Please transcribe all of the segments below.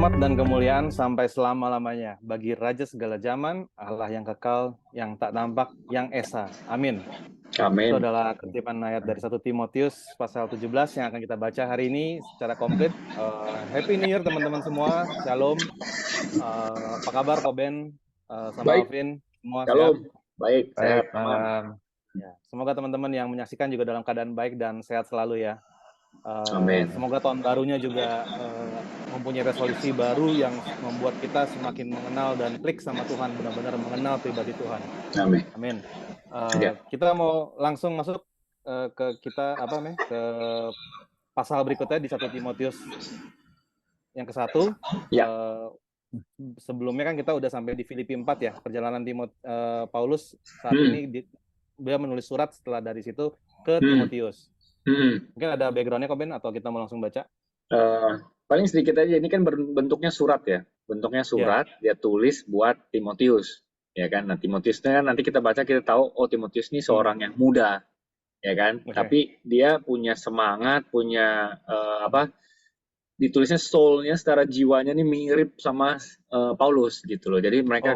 Hormat dan kemuliaan sampai selama-lamanya bagi Raja segala zaman, Allah yang kekal, yang tak nampak, yang esa. Amin. Itu Amin. adalah kutipan ayat dari 1 Timotius pasal 17 yang akan kita baca hari ini secara komplit. Happy New Year teman-teman semua. Shalom. Apa kabar Koben sama Baik, Alvin? Semua sehat? shalom. Baik, sehat, Baik, aman. malam. Ya. Semoga teman-teman yang menyaksikan juga dalam keadaan baik dan sehat selalu ya. Amin. Semoga tahun barunya juga mempunyai resolusi baru yang membuat kita semakin mengenal dan klik sama Tuhan, benar-benar mengenal pribadi Tuhan. Amin. Amin. Ya. Kita mau langsung masuk ke pasal berikutnya di 1 Timotius yang ke-1. Ya. Sebelumnya kan kita udah sampai di Filipi 4 ya, perjalanan Paulus saat ini dia menulis surat setelah dari situ ke Timotius. Mungkin ada background-nya kok Ben, atau kita mau langsung baca? Paling sedikit aja, ini kan bentuknya surat ya. Bentuknya surat, dia tulis buat Timotius. Ya kan, nah Timotiusnya kan nanti kita baca, kita tahu, oh Timotius ini seorang yang muda. Ya kan, tapi dia punya semangat, punya ditulisnya soul-nya secara jiwanya nih mirip sama Paulus gitu loh. Jadi mereka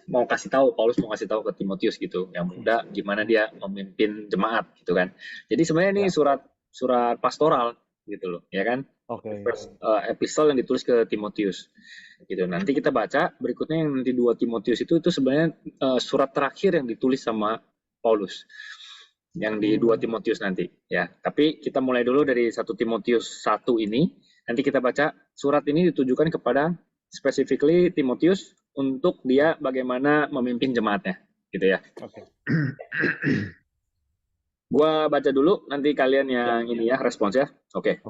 mau kasih tahu, Paulus mau kasih tahu ke Timotius gitu, yang muda gimana dia memimpin jemaat gitu kan. Jadi sebenarnya ini surat pastoral gitu loh, ya kan? Epistle yang ditulis ke Timotius gitu. Nanti kita baca berikutnya yang nanti 2 Timotius itu sebenarnya surat terakhir yang ditulis sama Paulus. Yang di 2 Timotius nanti ya. Tapi kita mulai dulu dari 1 Timotius 1 ini. Nanti kita baca surat ini ditujukan kepada specifically Timotius untuk dia bagaimana memimpin jemaatnya gitu ya. Gua baca dulu, nanti kalian yang ini ya respons ya. Oke.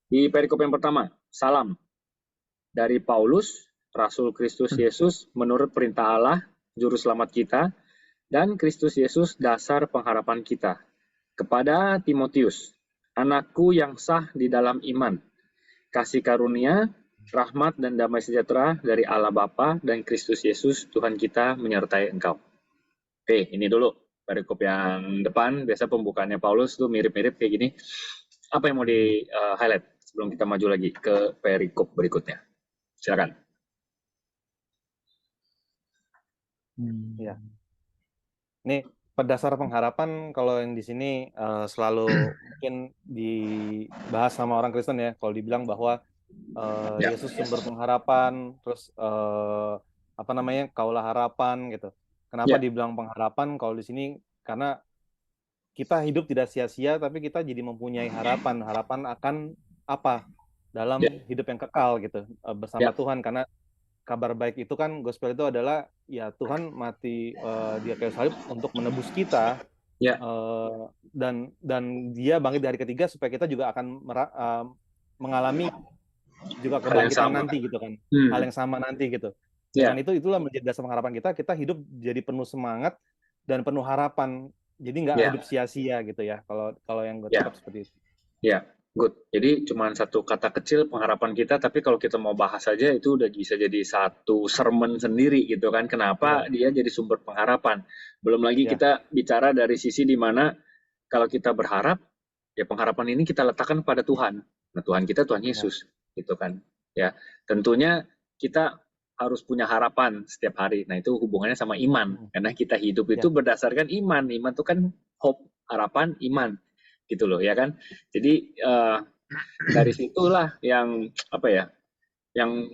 Di perikop yang pertama, salam dari Paulus, Rasul Kristus Yesus menurut perintah Allah, juru selamat kita, dan Kristus Yesus dasar pengharapan kita. Kepada Timotius, anakku yang sah di dalam iman, kasih karunia, rahmat dan damai sejahtera dari Allah Bapa dan Kristus Yesus Tuhan kita menyertai engkau. Oke, ini dulu perikop yang depan. Biasa pembukaannya Paulus tuh mirip-mirip kayak gini. Apa yang mau di highlight sebelum kita maju lagi ke perikop berikutnya? Silakan. Ya. Ini berdasar pengharapan, kalau yang di sini selalu mungkin dibahas sama orang Kristen ya, kalau dibilang bahwa Yesus sumber pengharapan, terus kaulah harapan gitu. Kenapa dibilang pengharapan kalau di sini? Karena kita hidup tidak sia-sia, tapi kita jadi mempunyai harapan akan apa dalam hidup yang kekal gitu bersama Tuhan. Karena kabar baik itu kan, gospel itu adalah ya Tuhan mati di kayu salib untuk menebus kita, dan dia bangkit dari ketiga supaya kita juga akan mengalami juga kebangkitan nanti gitu kan, hal yang sama nanti gitu. Dengan itulah menjadi dasar pengharapan kita hidup jadi penuh semangat dan penuh harapan, jadi nggak hidup sia-sia gitu ya, kalau yang gue tangkap seperti itu. Ya. Good. Jadi cuma satu kata kecil pengharapan kita, tapi kalau kita mau bahas saja itu udah bisa jadi satu sermon sendiri gitu kan. Kenapa dia jadi sumber pengharapan? Belum lagi kita bicara dari sisi di mana kalau kita berharap, ya pengharapan ini kita letakkan pada Tuhan. Nah, Tuhan kita Tuhan Yesus gitu kan. Ya, tentunya kita harus punya harapan setiap hari. Nah, itu hubungannya sama iman. Karena kita hidup itu berdasarkan iman. Iman itu kan hope, harapan, iman. Gitu loh ya kan. Jadi dari situlah yang yang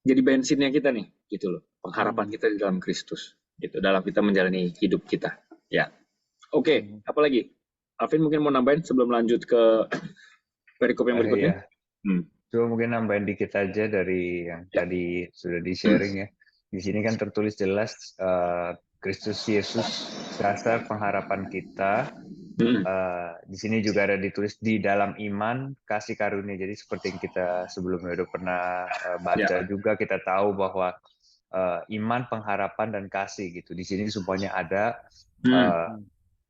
jadi bensinnya kita nih gitu loh, pengharapan kita di dalam Kristus gitu, dalam kita menjalani hidup kita ya. Oke. Apa lagi Alvin mungkin mau nambahin sebelum lanjut ke perikop yang berikutnya? Cuma mungkin nambahin dikit aja dari yang tadi sudah di sharing ya. Di sini kan tertulis jelas Kristus Yesus dasar pengharapan kita. Di sini juga ada ditulis di dalam iman kasih karunia. Jadi seperti yang kita sebelumnya udah pernah baca juga, kita tahu bahwa iman, pengharapan dan kasih gitu. Di sini semuanya ada.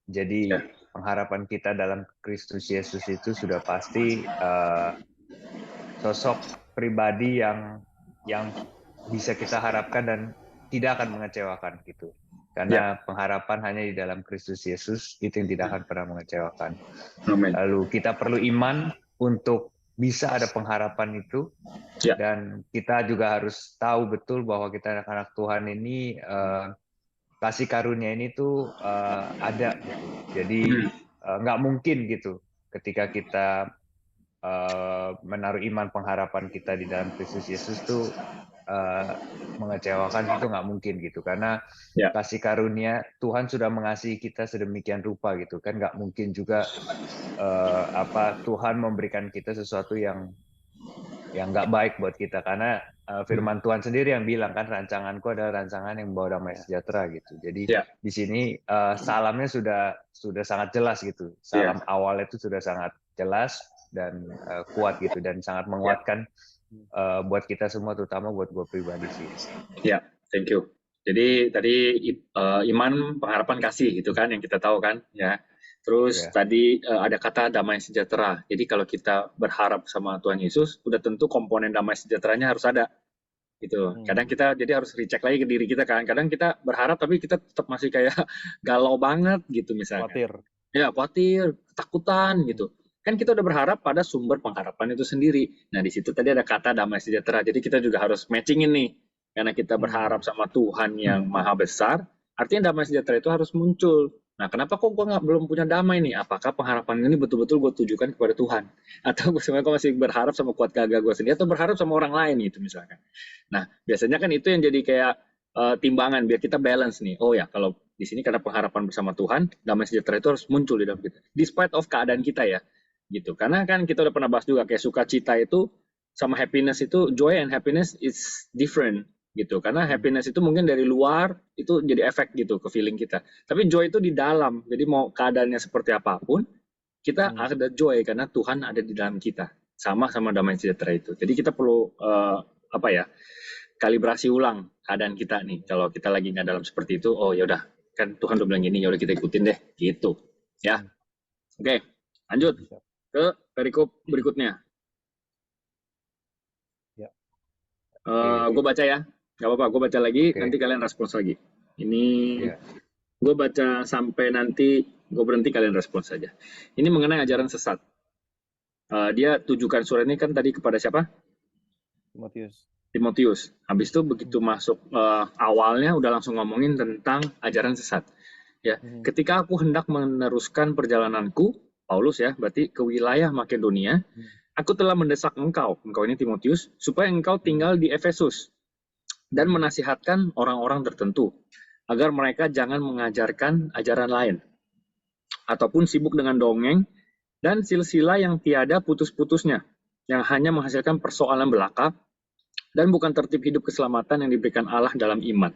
Jadi pengharapan kita dalam Kristus Yesus itu sudah pasti sosok pribadi yang bisa kita harapkan dan tidak akan mengecewakan gitu. Karena pengharapan hanya di dalam Kristus Yesus itu yang tidak akan pernah mengecewakan. Lalu kita perlu iman untuk bisa ada pengharapan itu, dan kita juga harus tahu betul bahwa kita anak-anak Tuhan ini kasih karunia ini tuh ada gitu. Jadi nggak mungkin gitu ketika kita menaruh iman pengharapan kita di dalam Kristus Yesus tuh mengecewakan, itu nggak mungkin gitu, karena kasih karunia Tuhan sudah mengasihi kita sedemikian rupa gitu kan, nggak mungkin juga Tuhan memberikan kita sesuatu yang nggak baik buat kita, karena firman Tuhan sendiri yang bilang kan, rancanganku adalah rancangan yang membawa damai sejahtera gitu. Jadi di sini salamnya sudah sangat jelas gitu, salam awal itu sudah sangat jelas dan kuat gitu, dan sangat menguatkan buat kita semua, terutama buat gue pribadi sih. Ya, thank you. Jadi tadi iman, pengharapan, kasih itu kan yang kita tahu kan, ya. Terus tadi ada kata damai sejahtera. Jadi kalau kita berharap sama Tuhan Yesus, udah tentu komponen damai sejahteranya harus ada. Gitu. Kadang kita jadi harus recheck lagi ke diri kita kan. Kadang kita berharap tapi kita tetap masih kayak galau banget gitu misalnya. Khawatir. Ya, khawatir, ketakutan gitu. Kan kita udah berharap pada sumber pengharapan itu sendiri. Nah, di situ tadi ada kata damai sejahtera. Jadi kita juga harus matchingin nih. Karena kita berharap sama Tuhan yang maha besar, artinya damai sejahtera itu harus muncul. Nah, kenapa kok gue belum punya damai nih? Apakah pengharapan ini betul-betul gue tujukan kepada Tuhan? Atau gue sebenarnya masih berharap sama kuat gagah gue sendiri, atau berharap sama orang lain gitu misalkan. Nah, biasanya kan itu yang jadi kayak timbangan biar kita balance nih. Oh ya, kalau di sini karena pengharapan bersama Tuhan, damai sejahtera itu harus muncul di dalam kita. Despite of keadaan kita ya, gitu. Karena kan kita udah pernah bahas juga kayak sukacita itu sama happiness itu, joy and happiness is different gitu. Karena happiness itu mungkin dari luar itu jadi efek gitu ke feeling kita. Tapi joy itu di dalam. Jadi mau keadaannya seperti apapun, kita ada joy karena Tuhan ada di dalam kita. Sama damai sejahtera itu. Jadi kita perlu kalibrasi ulang keadaan kita nih. Kalau kita lagi nggak dalam seperti itu, oh ya udah, kan Tuhan udah bilang gini, ya udah kita ikutin deh, gitu. Ya. Oke, lanjut ke perikop berikutnya. Gue baca ya. Gak apa-apa, gue baca lagi, nanti kalian respons lagi. Ini gue baca sampai nanti gue berhenti, kalian respons saja. Ini mengenai ajaran sesat. Dia tujukan surat ini kan tadi kepada siapa? Timotius. Habis itu begitu masuk awalnya udah langsung ngomongin tentang ajaran sesat. Ya, ketika aku hendak meneruskan perjalananku, Paulus ya, berarti ke wilayah Makedonia, aku telah mendesak engkau ini Timotius, supaya engkau tinggal di Efesus dan menasihatkan orang-orang tertentu agar mereka jangan mengajarkan ajaran lain ataupun sibuk dengan dongeng dan silsilah yang tiada putus-putusnya, yang hanya menghasilkan persoalan belaka dan bukan tertib hidup keselamatan yang diberikan Allah dalam iman.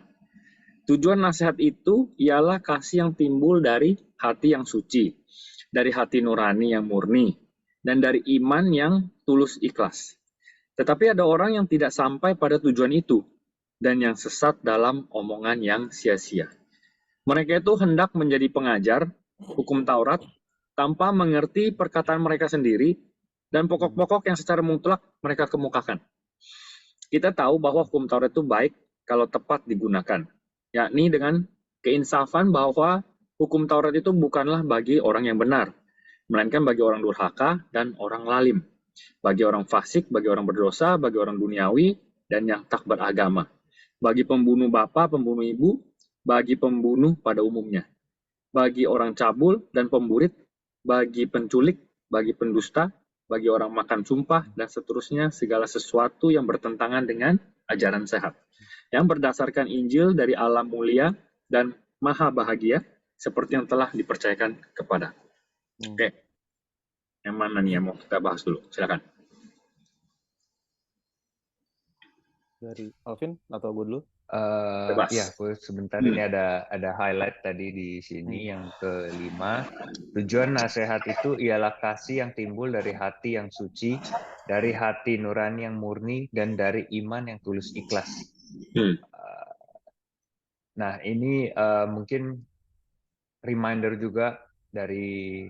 Tujuan nasihat itu ialah kasih yang timbul dari hati yang suci, dari hati nurani yang murni, dan dari iman yang tulus ikhlas. Tetapi ada orang yang tidak sampai pada tujuan itu, dan yang sesat dalam omongan yang sia-sia. Mereka itu hendak menjadi pengajar hukum Taurat tanpa mengerti perkataan mereka sendiri dan pokok-pokok yang secara mutlak mereka kemukakan. Kita tahu bahwa hukum Taurat itu baik kalau tepat digunakan, yakni dengan keinsafan bahwa hukum Taurat itu bukanlah bagi orang yang benar, melainkan bagi orang durhaka dan orang lalim, bagi orang fasik, bagi orang berdosa, bagi orang duniawi, dan yang tak beragama, bagi pembunuh bapa, pembunuh ibu, bagi pembunuh pada umumnya, bagi orang cabul dan pemburit, bagi penculik, bagi pendusta, bagi orang makan sumpah, dan seterusnya segala sesuatu yang bertentangan dengan ajaran sehat, yang berdasarkan Injil dari Allah mulia dan maha bahagia, seperti yang telah dipercayakan kepada. Oke. Yang mana nih yang mau kita bahas dulu? Silakan. Dari Alvin atau gue dulu? Ya, gue sebentar. Ini ada highlight tadi di sini yang kelima. Tujuan nasihat itu ialah kasih yang timbul dari hati yang suci, dari hati nurani yang murni, dan dari iman yang tulus ikhlas. Nah, ini mungkin reminder juga dari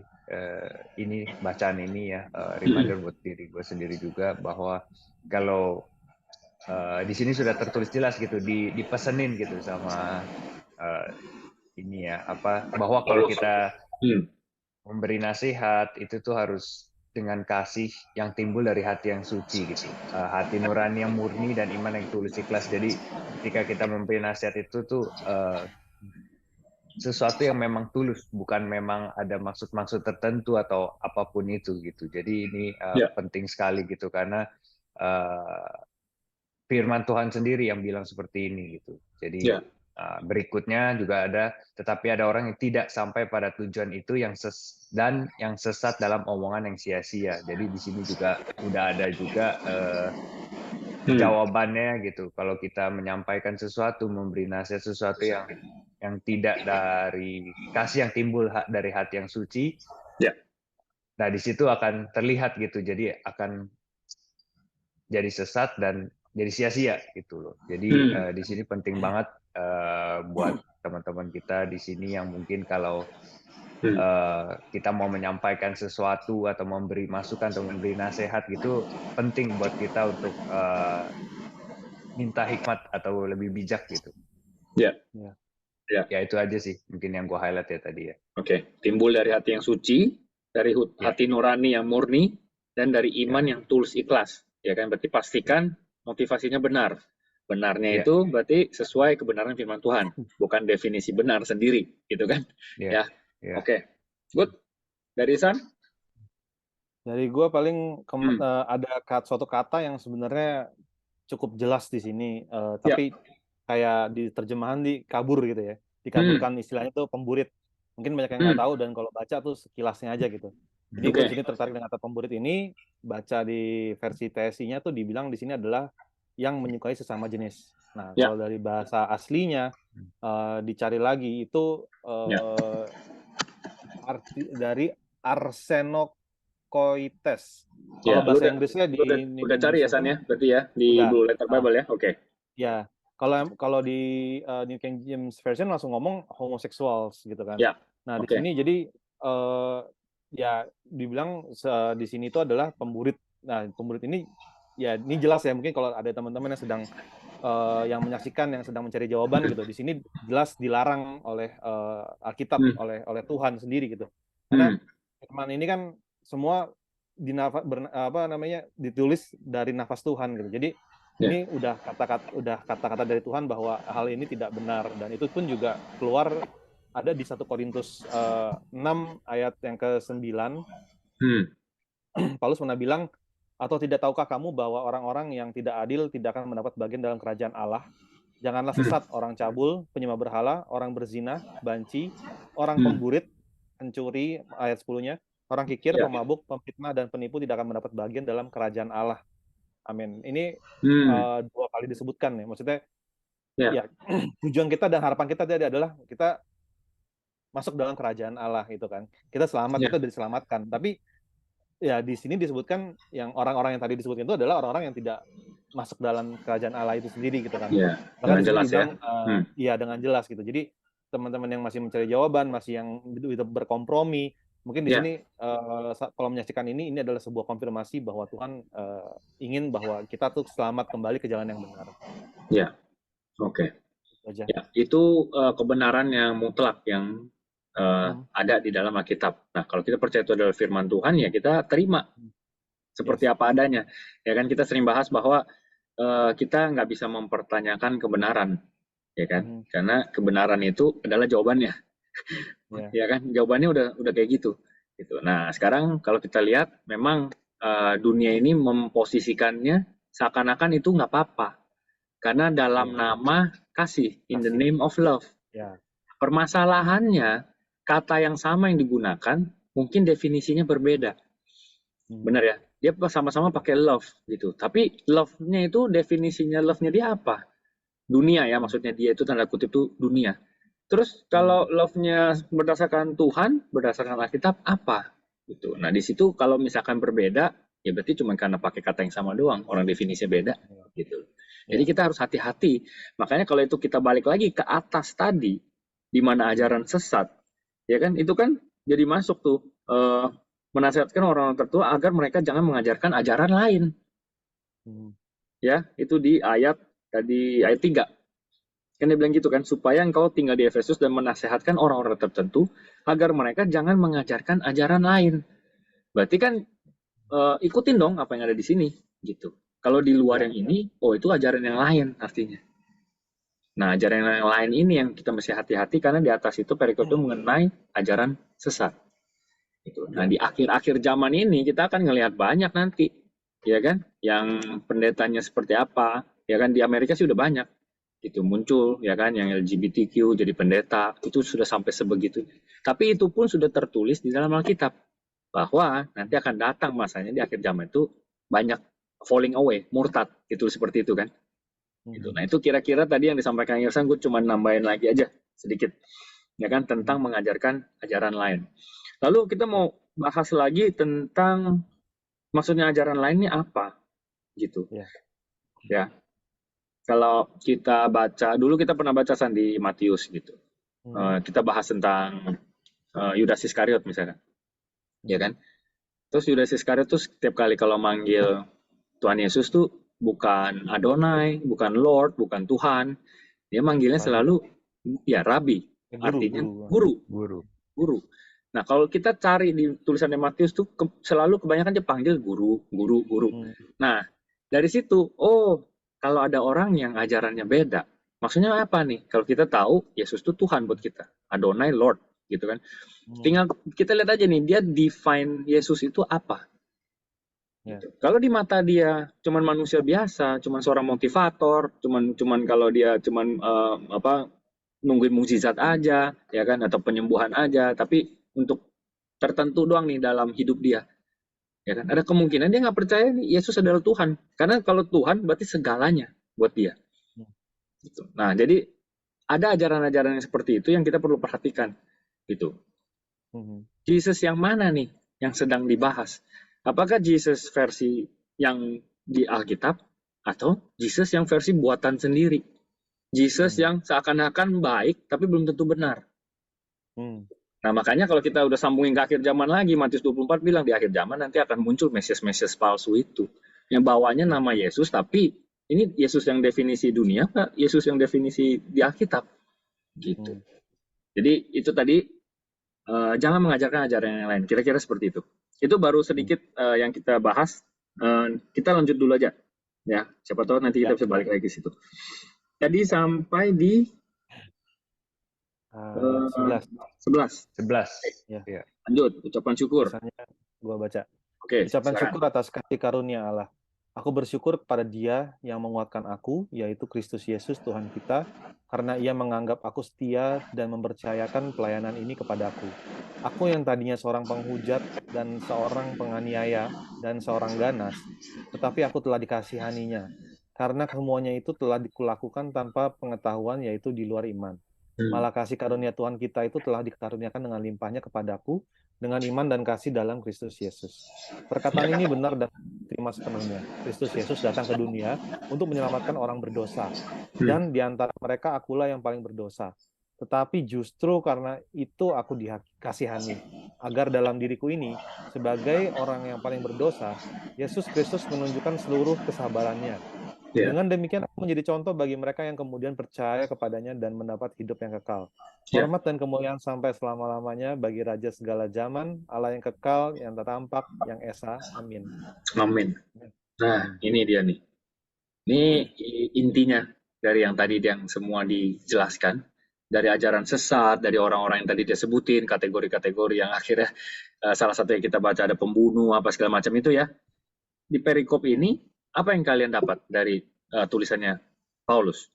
ini bacaan ini ya, reminder buat diri gue sendiri juga bahwa kalau di sini sudah tertulis jelas gitu, dipesenin gitu sama ini ya, bahwa kalau kita memberi nasihat itu tuh harus dengan kasih yang timbul dari hati yang suci gitu. Hati nurani yang murni dan iman yang tulus ikhlas. Jadi ketika kita memberi nasihat itu tuh sesuatu yang memang tulus, bukan memang ada maksud-maksud tertentu atau apapun itu gitu. Jadi ini penting sekali gitu karena firman Tuhan sendiri yang bilang seperti ini gitu. Jadi berikutnya juga ada, tetapi ada orang yang tidak sampai pada tujuan itu yang sesat dalam omongan yang sia-sia. Jadi di sini juga udah ada juga jawabannya gitu. Kalau kita menyampaikan sesuatu, memberi nasihat sesuatu yang tidak dari kasih yang timbul dari hati yang suci, nah di situ akan terlihat gitu. Jadi akan jadi sesat dan jadi sia-sia gitu loh. Jadi di sini penting banget buat teman-teman kita di sini yang mungkin kalau kita mau menyampaikan sesuatu atau memberi masukan atau memberi nasihat gitu, penting buat kita untuk minta hikmat atau lebih bijak gitu. Ya itu aja sih mungkin yang gue highlight ya tadi ya. Oke, timbul dari hati yang suci, dari hati nurani yang murni, dan dari iman yang tulus ikhlas. Ya kan, berarti pastikan motivasinya benar. Benarnya itu berarti sesuai kebenaran firman Tuhan, bukan definisi benar sendiri, gitu kan? Oke, good. Dari San? Dari gue paling ada suatu kata yang sebenarnya cukup jelas di sini, tapi kayak di terjemahan dikabur gitu ya, dikaburkan istilahnya itu pemburit. Mungkin banyak yang nggak tahu dan kalau baca tuh sekilasnya aja gitu. Jadi gue di sini tertarik dengan kata pemburit ini, baca di versi TSI-nya tuh dibilang di sini adalah yang menyukai sesama jenis. Nah, kalau dari bahasa aslinya dicari lagi itu arti dari arsenokoites. Kalau bahasa Inggrisnya di udah cari ya San ya, berarti ya di Blue Letter Bible ya, oke. Ya, kalau di New King James Version langsung ngomong homosexuals gitu kan. Nah di sini jadi ya dibilang di sini itu adalah pemburit. Nah pemburit ini ya ini jelas ya, mungkin kalau ada teman-teman yang sedang yang menyaksikan yang sedang mencari jawaban gitu, di sini jelas dilarang oleh Alkitab, oleh Tuhan sendiri gitu. Karena firman ini kan semua ditulis dari nafas Tuhan gitu. Jadi ini udah kata-kata dari Tuhan bahwa hal ini tidak benar, dan itu pun juga keluar ada di 1 Korintus 6 ayat yang ke-9. Paulus pernah bilang, atau tidak tahukah kamu bahwa orang-orang yang tidak adil tidak akan mendapat bagian dalam kerajaan Allah? Janganlah sesat orang cabul, penyembah berhala, orang berzina, banci, orang pemburit, pencuri, ayat 10-nya, orang kikir, pemabuk, pemfitnah, dan penipu tidak akan mendapat bagian dalam kerajaan Allah. Amin. Ini 2 kali disebutkan ya. Maksudnya ya tujuan kita dan harapan kita tadi adalah kita masuk dalam kerajaan Allah itu kan. Kita selamat, kita diselamatkan. Tapi ya di sini disebutkan yang orang-orang yang tadi disebutkan itu adalah orang-orang yang tidak masuk dalam kerajaan Allah itu sendiri gitu kan. Dengan jelas dibilang, ya dengan jelas gitu. Jadi teman-teman yang masih mencari jawaban, masih yang berkompromi, mungkin di sini kalau menyaksikan ini adalah sebuah konfirmasi bahwa Tuhan ingin bahwa kita tuh selamat kembali ke jalan yang benar. Ya, oke. Itu kebenaran yang mutlak yang ada di dalam Alkitab. Nah, kalau kita percaya itu adalah firman Tuhan, ya kita terima seperti apa adanya. Ya kan, kita sering bahas bahwa kita nggak bisa mempertanyakan kebenaran, ya kan? Karena kebenaran itu adalah jawabannya. Ya kan, jawabannya udah kayak gitu. Nah, sekarang kalau kita lihat, memang dunia ini memposisikannya seakan-akan itu nggak apa-apa, karena dalam nama kasih, in the name of love. Permasalahannya, kata yang sama yang digunakan, mungkin definisinya berbeda. Benar ya? Dia sama-sama pakai love gitu. Tapi love-nya itu, definisinya love-nya dia apa? Dunia ya, maksudnya dia itu tanda kutip itu dunia. Terus kalau love-nya berdasarkan Tuhan, berdasarkan Alkitab apa? Gitu. Nah di situ kalau misalkan berbeda, ya berarti cuma karena pakai kata yang sama doang, orang definisinya beda. Gitu. Jadi kita harus hati-hati. Makanya kalau itu kita balik lagi ke atas tadi, di mana ajaran sesat, ya kan, itu kan jadi masuk tuh menasihatkan orang-orang tertua agar mereka jangan mengajarkan ajaran lain. Ya, itu di ayat 3. Kan dia bilang gitu kan, supaya engkau tinggal di Efesus dan menasehatkan orang-orang tertentu agar mereka jangan mengajarkan ajaran lain. Berarti kan ikutin dong apa yang ada di sini gitu. Kalau di luar yang ini, oh itu ajaran yang lain artinya. Nah, ajaran yang lain ini yang kita mesti hati-hati karena di atas itu perikop itu mengenai ajaran sesat. Gitu. Nah, di akhir-akhir zaman ini kita akan ngelihat banyak nanti, ya kan? Yang pendetanya seperti apa, ya kan? Di Amerika sih udah banyak gitu muncul, ya kan? Yang LGBTQ jadi pendeta itu sudah sampai sebegitu. Tapi itu pun sudah tertulis di dalam Alkitab bahwa nanti akan datang masanya di akhir zaman itu banyak falling away, murtad, itu seperti itu kan? Gitu. Nah itu kira-kira tadi yang disampaikan Irsan, gue cuma nambahin lagi aja sedikit, ya kan, tentang mengajarkan ajaran lain. Lalu kita mau bahas lagi tentang maksudnya ajaran lainnya apa, gitu. Ya, kalau kita baca dulu, kita pernah baca di Matius gitu. Kita bahas tentang Yudas Iskariot misalnya, ya kan. Terus Yudas Iskariot tuh setiap kali kalau manggil Tuhan Yesus tuh bukan Adonai, bukan Lord, bukan Tuhan. Dia manggilnya selalu ya Rabi, artinya guru. Nah, kalau kita cari di tulisan Matius tuh selalu kebanyakan dia panggil guru. Nah, dari situ, oh, kalau ada orang yang ajarannya beda, maksudnya apa nih? Kalau kita tahu Yesus itu Tuhan buat kita, Adonai, Lord, gitu kan. Tinggal kita lihat aja nih, dia define Yesus itu apa. Gitu. Kalau di mata dia cuman manusia biasa, cuman seorang motivator, cuman kalau dia cuman nungguin mukjizat aja, ya kan, atau penyembuhan aja, tapi untuk tertentu doang nih dalam hidup dia, ya kan, ada kemungkinan dia nggak percaya nih Yesus adalah Tuhan, karena kalau Tuhan berarti segalanya buat dia. Gitu. Nah, jadi ada ajaran-ajaran yang seperti itu yang kita perlu perhatikan, gitu. Jesus yang mana nih yang sedang dibahas? Apakah Jesus versi yang di Alkitab atau Jesus yang versi buatan sendiri? Jesus yang seakan-akan baik tapi belum tentu benar. Nah, makanya kalau kita udah sambungin ke akhir zaman lagi, Matius 24 bilang di akhir zaman nanti akan muncul mesias-mesias palsu itu. Yang bawanya nama Yesus, tapi ini Yesus yang definisi dunia, Pak, Yesus yang definisi di Alkitab. Gitu. Jadi itu tadi, jangan mengajarkan ajaran yang lain. Kira-kira seperti itu. Itu baru sedikit yang kita bahas. Kita lanjut dulu aja. Ya, siapa tahu nanti kita bisa balik lagi ke situ. Tadi sampai di 11. Ya. Lanjut, ucapan syukur. Misalnya, gua baca. Ucapan syukur atas kasih karunia Allah. Aku bersyukur kepada Dia yang menguatkan aku, yaitu Kristus Yesus Tuhan kita, karena Ia menganggap aku setia dan mempercayakan pelayanan ini kepadaku. Aku yang tadinya seorang penghujat dan seorang penganiaya dan seorang ganas, tetapi aku telah dikasihaninya, karena semuanya itu telah dikulakukan tanpa pengetahuan, yaitu di luar iman. Malah kasih karunia Tuhan kita itu telah dikaruniakan dengan limpahnya kepadaku, dengan iman dan kasih dalam Kristus Yesus. Perkataan ini benar dan terima sepenuhnya. Kristus Yesus datang ke dunia untuk menyelamatkan orang berdosa. Dan di antara mereka akulah yang paling berdosa. Tetapi justru karena itu aku dikasihani, agar dalam diriku ini, sebagai orang yang paling berdosa, Yesus Kristus menunjukkan seluruh kesabarannya. Dengan demikian aku menjadi contoh bagi mereka yang kemudian percaya kepadanya dan mendapat hidup yang kekal. Hormat dan kemuliaan sampai selama-lamanya bagi Raja segala zaman, Allah yang kekal, yang tak tampak, yang esa. Amin. Amin. Nah, ini dia nih. Ini intinya dari yang tadi yang semua dijelaskan. Dari ajaran sesat, dari orang-orang yang tadi dia sebutin, kategori-kategori yang akhirnya salah satu yang kita baca ada pembunuh, apa segala macam itu ya. Di perikop ini, apa yang kalian dapat dari tulisannya Paulus?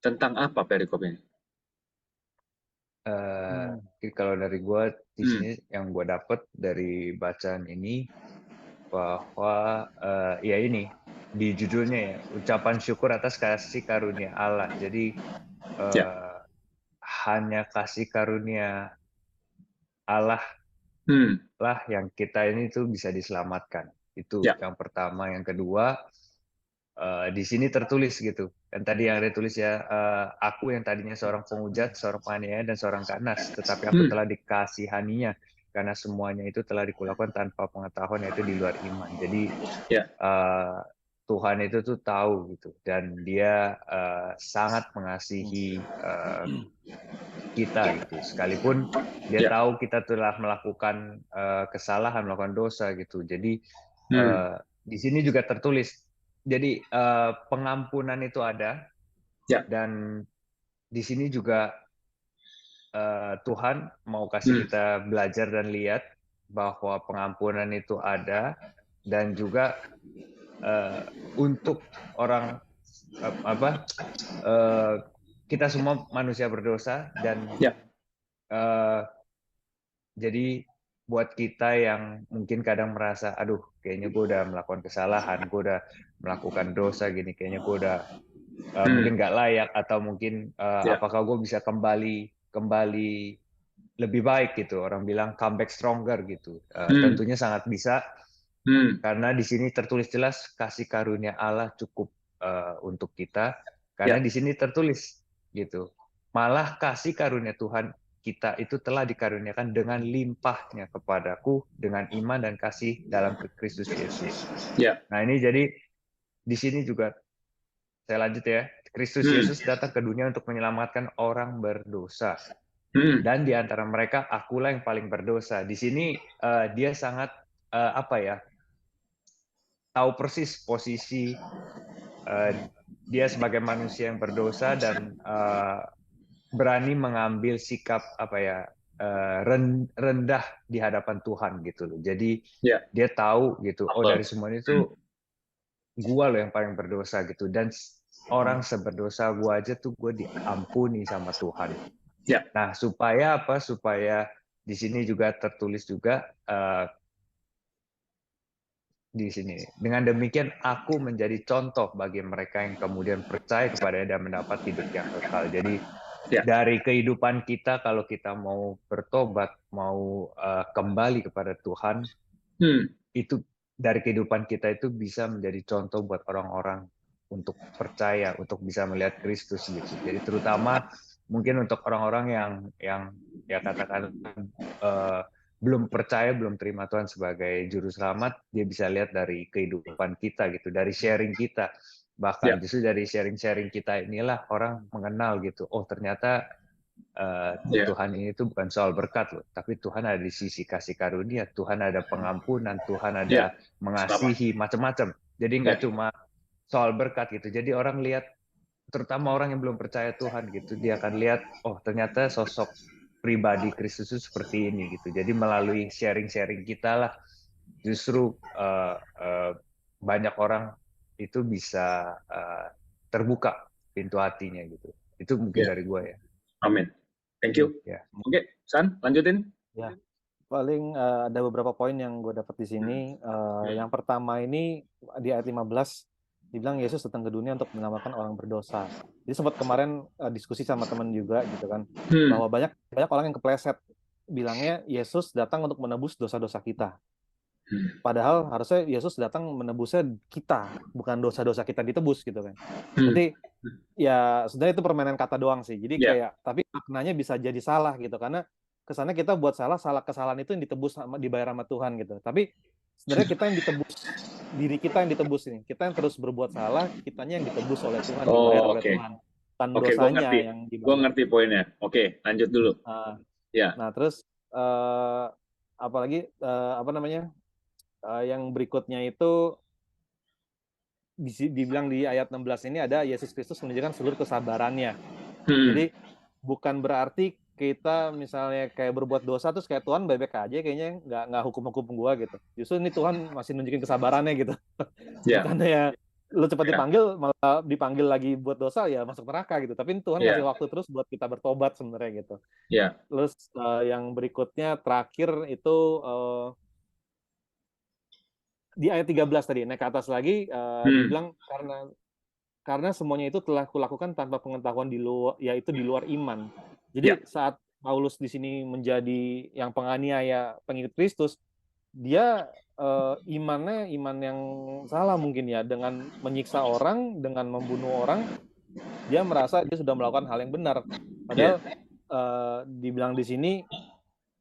Tentang apa perikop ini? Kalau dari gue di sini yang gue dapat dari bacaan ini bahwa ya ini di judulnya ya, ucapan syukur atas kasih karunia Allah. Jadi hanya kasih karunia Allah lah yang kita ini tuh bisa diselamatkan. Itu yang pertama. Yang kedua, di sini tertulis gitu. Dan tadi yang ada tulis ya, aku yang tadinya seorang penghujat, seorang penganiaya, dan seorang ganas, tetapi aku telah dikasihaninya, karena semuanya itu telah dikulakukan tanpa pengetahuan, yaitu di luar iman. Jadi Tuhan itu tuh tahu gitu, dan Dia sangat mengasihi kita gitu. Sekalipun Dia tahu kita telah melakukan kesalahan, melakukan dosa gitu. Jadi di sini juga tertulis. Jadi pengampunan itu ada, dan di sini juga Tuhan mau kasih kita belajar dan lihat bahwa pengampunan itu ada, dan juga untuk orang kita semua manusia berdosa, dan jadi buat kita yang mungkin kadang merasa, aduh kayaknya gue udah melakukan kesalahan, gue udah melakukan dosa gini, kayaknya gue udah mungkin nggak layak, atau mungkin apakah gue bisa kembali lebih baik gitu. Orang bilang come back stronger gitu. Tentunya sangat bisa, karena di sini tertulis jelas kasih karunia Allah cukup untuk kita. Karena di sini tertulis gitu. Malah kasih karunia Tuhan kita itu telah dikaruniakan dengan limpahnya kepadaku dengan iman dan kasih dalam Kristus Yesus. Nah ini jadi di sini juga saya lanjut ya. Kristus Yesus datang ke dunia untuk menyelamatkan orang berdosa. Dan di antara mereka akulah yang paling berdosa. Di sini dia sangat tahu persis posisi dia sebagai manusia yang berdosa, dan berani mengambil sikap rendah di hadapan Tuhan gitu loh. Jadi dia tahu gitu, oh dari semuanya itu gua loh yang paling berdosa gitu, dan orang seberdosa gua aja tuh gue diampuni sama Tuhan. Nah supaya apa? Supaya di sini juga tertulis juga di sini, dengan demikian aku menjadi contoh bagi mereka yang kemudian percaya kepada-Nya dan mendapat hidup yang kekal. Jadi dari kehidupan kita, kalau kita mau bertobat, mau kembali kepada Tuhan, itu dari kehidupan kita itu bisa menjadi contoh buat orang-orang untuk percaya, untuk bisa melihat Kristus gitu. Jadi terutama mungkin untuk orang-orang yang ya katakan belum percaya, belum terima Tuhan sebagai juru selamat, dia bisa lihat dari kehidupan kita gitu, dari sharing kita. Bahkan justru dari sharing-sharing kita inilah orang mengenal gitu, oh ternyata Tuhan ini tuh bukan soal berkat loh, tapi Tuhan ada di sisi kasih karunia, Tuhan ada pengampunan, Tuhan ada mengasihi, macam-macam. Jadi nggak cuma soal berkat gitu. Jadi orang lihat, terutama orang yang belum percaya Tuhan gitu, dia akan lihat, oh ternyata sosok pribadi Kristus itu seperti ini gitu. Jadi melalui sharing-sharing kita lah, justru banyak orang itu bisa terbuka pintu hatinya gitu. Itu mungkin dari gue ya. Amin. Thank you. Oke, San, lanjutin. Ya, paling ada beberapa poin yang gue dapat di sini. Yang pertama ini di ayat 15 dibilang Yesus datang ke dunia untuk menyelamatkan orang berdosa. Jadi sempat kemarin diskusi sama teman juga gitu kan, bahwa banyak orang yang kepleset bilangnya Yesus datang untuk menebus dosa-dosa kita. Padahal harusnya Yesus datang menebusnya kita, bukan dosa-dosa kita ditebus gitu kan. Jadi ya sebenarnya itu permainan kata doang sih. Jadi kayak tapi maknanya bisa jadi salah gitu, karena kesannya kita buat kesalahan itu yang ditebus dibayar sama Tuhan gitu. Tapi sebenarnya kita yang ditebus, diri kita yang ditebus ini. Kita yang terus berbuat salah, kitanya yang ditebus oleh Tuhan, dibayar oleh Tuhan. Bukan dosanya yang dibayar. Gue ngerti poinnya. Oke, lanjut dulu. Nah, terus apalagi yang berikutnya itu dibilang di ayat 16 ini ada Yesus Kristus menunjukkan seluruh kesabarannya. Jadi bukan berarti kita misalnya kayak berbuat dosa terus kayak Tuhan bebek aja kayaknya nggak hukum-hukum gua gitu. Justru ini Tuhan masih nunjukin kesabarannya gitu. Bukannya ya lu cepat dipanggil malah dipanggil lagi buat dosa ya masuk neraka gitu. Tapi Tuhan ngasih waktu terus buat kita bertobat sebenarnya gitu. Terus yang berikutnya terakhir itu di ayat 13 tadi naik ke atas lagi dibilang karena semuanya itu telah kulakukan tanpa pengetahuan di luar iman. Jadi saat Paulus di sini menjadi yang penganiaya pengikut Kristus, dia imannya iman yang salah mungkin ya, dengan menyiksa orang, dengan membunuh orang, dia merasa dia sudah melakukan hal yang benar. Padahal dibilang di sini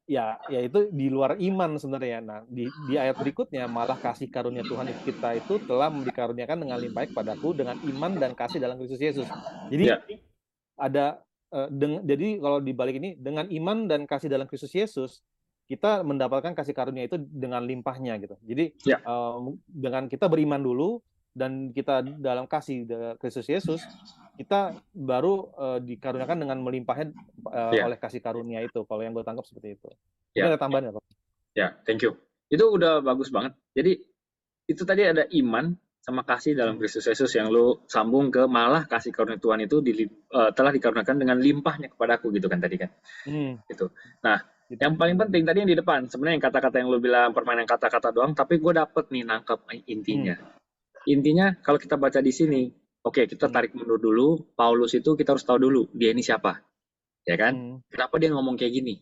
ya itu di luar iman sebenarnya. Nah, di ayat berikutnya malah kasih karunia Tuhan kita itu telah dikaruniakan dengan limpah kepadaku dengan iman dan kasih dalam Kristus Yesus. Jadi Ya, ada jadi kalau dibalik ini dengan iman dan kasih dalam Kristus Yesus kita mendapatkan kasih karunia itu dengan limpahnya gitu. Jadi ya, dengan kita beriman dulu dan kita dalam kasih Kristus Yesus kita baru dikaruniakan dengan melimpahnya ya, oleh kasih karunia itu. Kalau yang gue tangkap seperti itu. Mungkin ya, ada tambahan ya, Pak? ya. Thank you. Itu udah bagus banget. Jadi itu tadi ada iman sama kasih dalam Kristus Yesus yang lu sambung ke malah kasih karunia Tuhan itu telah dikaruniakan dengan limpahnya kepadaku gitu kan tadi kan. Gitu. Nah, Gitu. yang paling penting tadi yang di depan sebenarnya yang kata-kata yang lu bilang permainan kata-kata doang, tapi gue dapet nih nangkep intinya. Intinya kalau kita baca di sini, oke, kita tarik mundur dulu. Paulus itu kita harus tahu dulu dia ini siapa, ya kan? Kenapa dia ngomong kayak gini?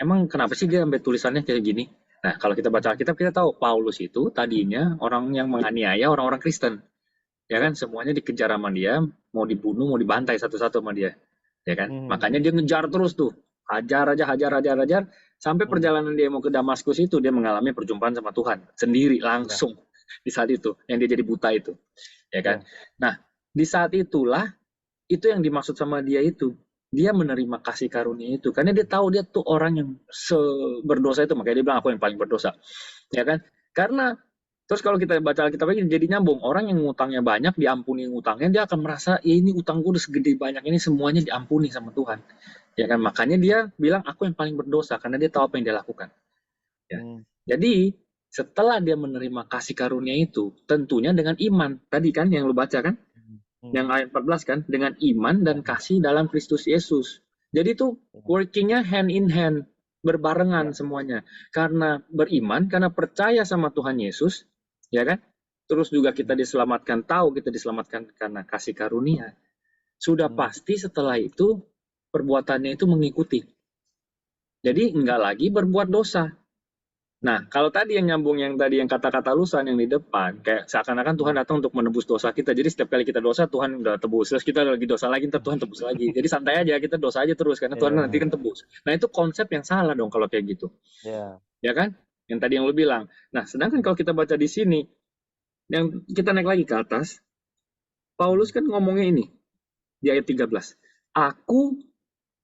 Emang kenapa sih dia sampai tulisannya kayak gini? Nah, kalau kita baca Alkitab kita tahu Paulus itu tadinya orang yang menganiaya orang-orang Kristen, ya kan? Semuanya dikejar sama dia, mau dibunuh, mau dibantai satu-satu sama dia, ya kan? Makanya dia ngejar terus tuh, hajar sampai perjalanan dia mau ke Damaskus itu dia mengalami perjumpaan sama Tuhan sendiri langsung di saat itu yang dia jadi buta itu, ya kan? Nah, di saat itulah itu yang dimaksud sama dia itu. Dia menerima kasih karunia itu karena dia tahu dia tuh orang yang berdosa itu, makanya dia bilang aku yang paling berdosa, ya kan? Karena terus kalau kita baca Alkitab lagi jadi nyambung, orang yang ngutangnya banyak diampuni ngutangnya, dia akan merasa ya ini utangku udah segede banyak ini semuanya diampuni sama Tuhan, ya kan? Makanya dia bilang aku yang paling berdosa karena dia tahu apa yang dia lakukan, ya. Jadi setelah dia menerima kasih karunia itu tentunya dengan iman tadi kan yang lu baca kan, yang ayat 14 kan, dengan iman dan kasih dalam Kristus Yesus. Jadi itu workingnya hand in hand, berbarengan semuanya. Karena beriman, karena percaya sama Tuhan Yesus, ya kan? Terus juga kita diselamatkan, tahu kita diselamatkan karena kasih karunia. Sudah pasti setelah itu perbuatannya itu mengikuti. Jadi enggak lagi berbuat dosa. Nah, kalau tadi yang nyambung yang tadi yang kata-kata lusan yang di depan, kayak seakan-akan Tuhan datang untuk menebus dosa kita. Jadi setiap kali kita dosa, Tuhan udah tebus. Terus kita lagi dosa lagi, ntar Tuhan tebus lagi. Jadi santai aja, kita dosa aja terus, karena Tuhan nanti kan tebus. Nah, itu konsep yang salah dong kalau kayak gitu. Ya kan? Yang tadi yang lu bilang. Nah, sedangkan kalau kita baca di sini, yang kita naik lagi ke atas, Paulus kan ngomongnya ini, di ayat 13. Aku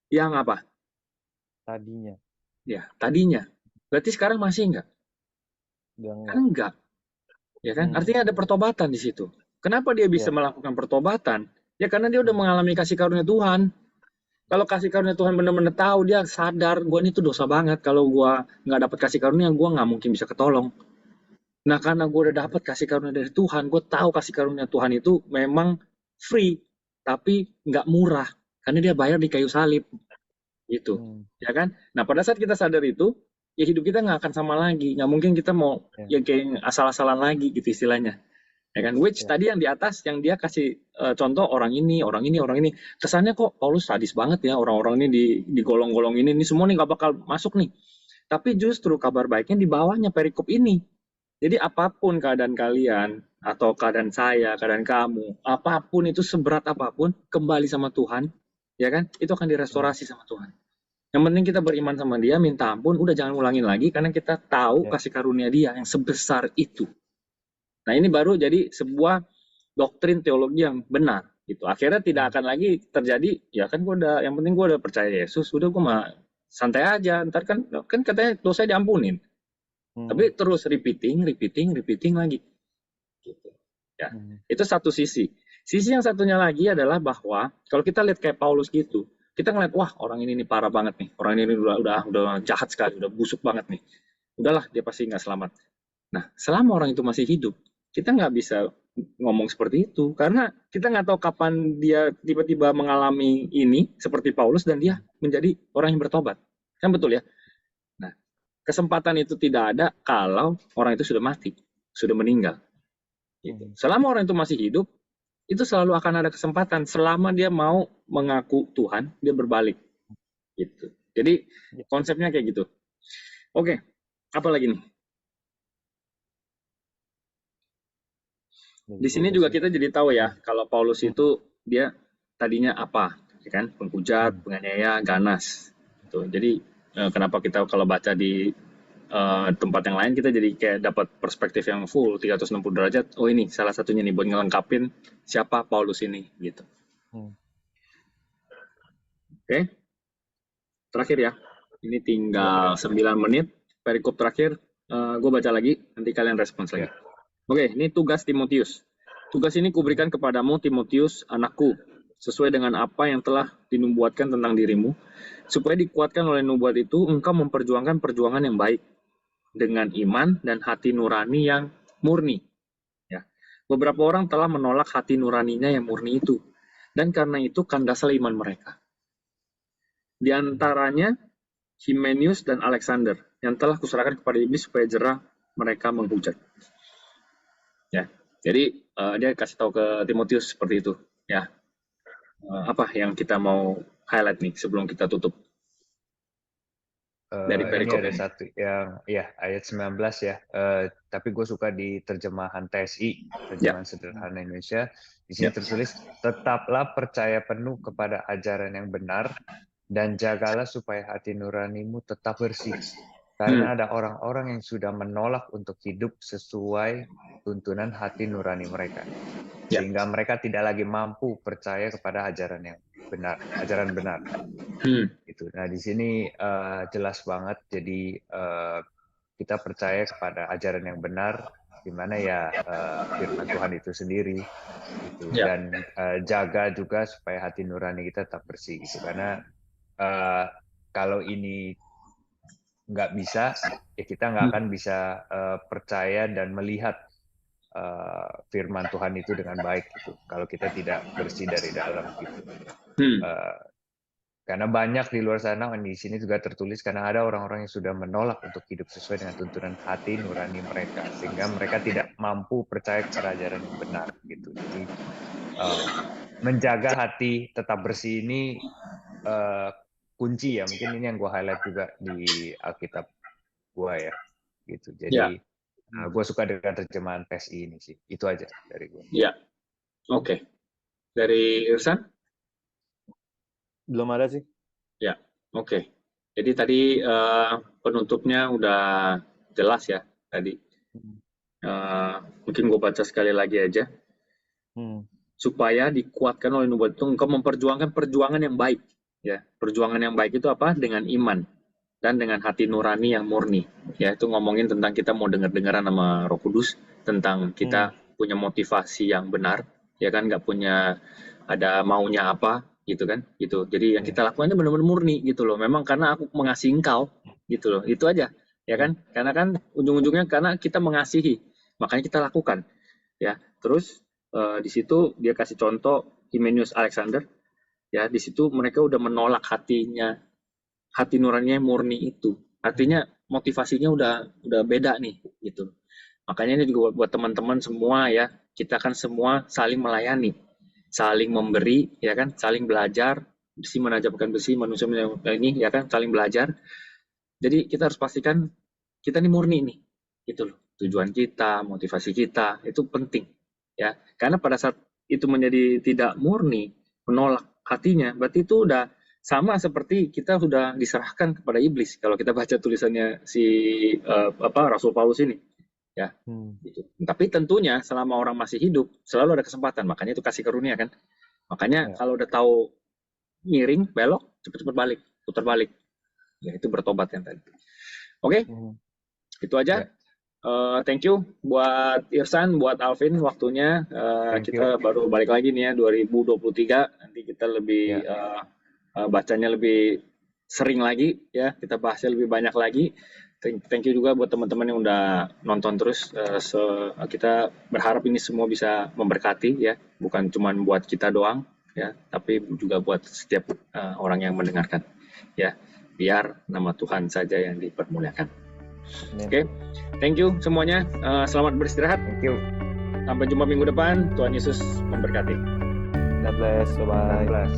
yang apa? Tadinya. Ya, tadinya. Berarti sekarang masih enggak? Enggak. Ya kan? Artinya ada pertobatan di situ. Kenapa dia bisa melakukan pertobatan? Ya karena dia udah mengalami kasih karunia Tuhan. Kalau kasih karunia Tuhan benar-benar tahu, dia sadar, gue ini tuh dosa banget. Kalau gue nggak dapat kasih karunia, gue nggak mungkin bisa ketolong. Nah karena gue udah dapat kasih karunia dari Tuhan, gue tahu kasih karunia Tuhan itu memang free, tapi nggak murah. Karena dia bayar di kayu salib. Gitu. Ya kan? Nah pada saat kita sadar itu, ya hidup kita nggak akan sama lagi. Nggak mungkin kita mau ya kayak asal-asalan lagi gitu istilahnya. Ya kan? Which tadi yang di atas yang dia kasih contoh orang ini. Kesannya kok Paulus sadis banget ya, orang-orang ini di golong-golong ini semua nih nggak bakal masuk nih. Tapi justru kabar baiknya di bawahnya perikop ini. Jadi apapun keadaan kalian atau keadaan saya, keadaan kamu, apapun itu seberat apapun, kembali sama Tuhan, ya kan? Itu akan direstorasi sama Tuhan. Yang penting kita beriman sama dia, minta ampun, udah jangan ulangin lagi karena kita tahu kasih karunia dia yang sebesar itu. Nah, ini baru jadi sebuah doktrin teologi yang benar gitu. Akhirnya tidak akan lagi terjadi, ya kan yang penting gue udah percaya Yesus, udah gue mah santai aja, ntar kan katanya dosa diampunin. Tapi terus repeating lagi. Gitu. Ya. Itu satu sisi. Sisi yang satunya lagi adalah bahwa kalau kita lihat kayak Paulus gitu, kita ngeliat wah orang ini parah banget nih, orang ini udah jahat sekali, udah busuk banget nih, udahlah dia pasti nggak selamat. Nah selama orang itu masih hidup, kita nggak bisa ngomong seperti itu karena kita nggak tahu kapan dia tiba-tiba mengalami ini seperti Paulus dan dia menjadi orang yang bertobat, kan betul ya? Nah kesempatan itu tidak ada kalau orang itu sudah mati, sudah meninggal. Gitu. Selama orang itu masih hidup, itu selalu akan ada kesempatan selama dia mau mengaku Tuhan, dia berbalik. Gitu. Jadi konsepnya kayak gitu. Oke, apa lagi nih? Di sini juga kita jadi tahu ya, kalau Paulus itu dia tadinya apa, ya kan? Penghujat, penganiaya, ganas. Gitu. Jadi kenapa kita kalau baca di tempat yang lain kita jadi kayak dapat perspektif yang full 360 derajat. Oh ini salah satunya nih buat ngelengkapin siapa Paulus ini gitu. Oke. Terakhir ya. Ini tinggal 9 menit. Perikop terakhir. Gue baca lagi. Nanti kalian respons lagi. Oke, ini tugas Timotius. Tugas ini kuberikan kepadamu Timotius, anakku, sesuai dengan apa yang telah dinubuatkan tentang dirimu, supaya dikuatkan oleh nubuat itu, engkau memperjuangkan perjuangan yang baik, dengan iman dan hati nurani yang murni. Ya. Beberapa orang telah menolak hati nuraninya yang murni itu, dan karena itu kandaslah iman mereka. Di antaranya Himenius dan Alexander, yang telah kuserahkan kepada iblis supaya jerah mereka menghujat. Ya, jadi dia kasih tahu ke Timotius seperti itu. Ya, apa yang kita mau highlight nih sebelum kita tutup? Dari perikop ini ada satu yang ayat 19 ya, tapi gue suka di terjemahan TSI, terjemahan sederhana Indonesia. Di sini tertulis, tetaplah percaya penuh kepada ajaran yang benar dan jagalah supaya hati nuranimu tetap bersih, karena ada orang-orang yang sudah menolak untuk hidup sesuai tuntunan hati nurani mereka, sehingga mereka tidak lagi mampu percaya kepada ajaran yang benar, ajaran benar. Gitu. Nah di sini jelas banget. Jadi kita percaya kepada ajaran yang benar, di mana ya firman Tuhan itu sendiri. Gitu. Dan jaga juga supaya hati nurani kita tetap bersih. Gitu. Karena kalau ini nggak bisa, ya kita nggak akan bisa percaya dan melihat firman Tuhan itu dengan baik. Gitu. Kalau kita tidak bersih dari dalam. Gitu. Karena banyak di luar sana, di sini juga tertulis, karena ada orang-orang yang sudah menolak untuk hidup sesuai dengan tuntunan hati nurani mereka, sehingga mereka tidak mampu percaya kepada ajaran yang benar. Gitu. Jadi menjaga hati tetap bersih ini kunci ya. Mungkin ini yang gue highlight juga di Alkitab gue ya. Gitu. Jadi gue suka dengan terjemahan PSI ini sih. Itu aja dari gue. Ya, oke. Dari Irsan? Belum ada sih. Ya, oke. Jadi tadi penutupnya udah jelas ya tadi. Mungkin gue baca sekali lagi aja. Supaya dikuatkan oleh nubuat itu, engkau memperjuangkan perjuangan yang baik. Ya, perjuangan yang baik itu apa? Dengan iman dan dengan hati nurani yang murni. Ya, itu ngomongin tentang kita mau dengar-dengaran sama Roh Kudus, tentang kita punya motivasi yang benar, ya kan, nggak punya ada maunya apa. Gitu kan, gitu. Jadi yang kita lakukan itu benar-benar murni gitu loh. Memang karena aku mengasihi engkau, gitu loh. Itu aja, ya kan? Karena kan ujung-ujungnya karena kita mengasihi, makanya kita lakukan, ya. Terus di situ dia kasih contoh Himenius Alexander, ya. Di situ mereka udah menolak hatinya, hati nuraninya murni itu. Artinya motivasinya udah beda nih, gitu. Makanya ini juga buat teman-teman semua ya. Kita kan semua saling melayani, saling memberi, ya kan, saling belajar, besi menajamkan besi, manusia ini, ya kan, saling belajar. Jadi kita harus pastikan kita ini murni nih, gitu loh. Tujuan kita, motivasi kita, itu penting, ya. Karena pada saat itu menjadi tidak murni, menolak hatinya, berarti itu udah sama seperti kita sudah diserahkan kepada iblis. Kalau kita baca tulisannya si Rasul Paulus ini. Ya, gitu. Tapi tentunya selama orang masih hidup selalu ada kesempatan, makanya itu kasih karunia kan. Makanya kalau udah tahu miring, belok, cepet-cepet balik, putar balik. Ya itu bertobat yang tadi. Oke, itu aja. Thank you buat Irsan, buat Alvin waktunya. Kita baru balik lagi nih ya 2023. Nanti kita lebih bacanya lebih sering lagi ya. Kita bahasnya lebih banyak lagi. Thank you juga buat teman-teman yang udah nonton terus. Kita berharap ini semua bisa memberkati ya, bukan cuma buat kita doang ya, tapi juga buat setiap orang yang mendengarkan ya. Biar nama Tuhan saja yang dipermuliakan. Oke. Thank you semuanya. Selamat beristirahat. Thank you. Sampai jumpa minggu depan. Tuhan Yesus memberkati. God bless. Bye-bye. God bless.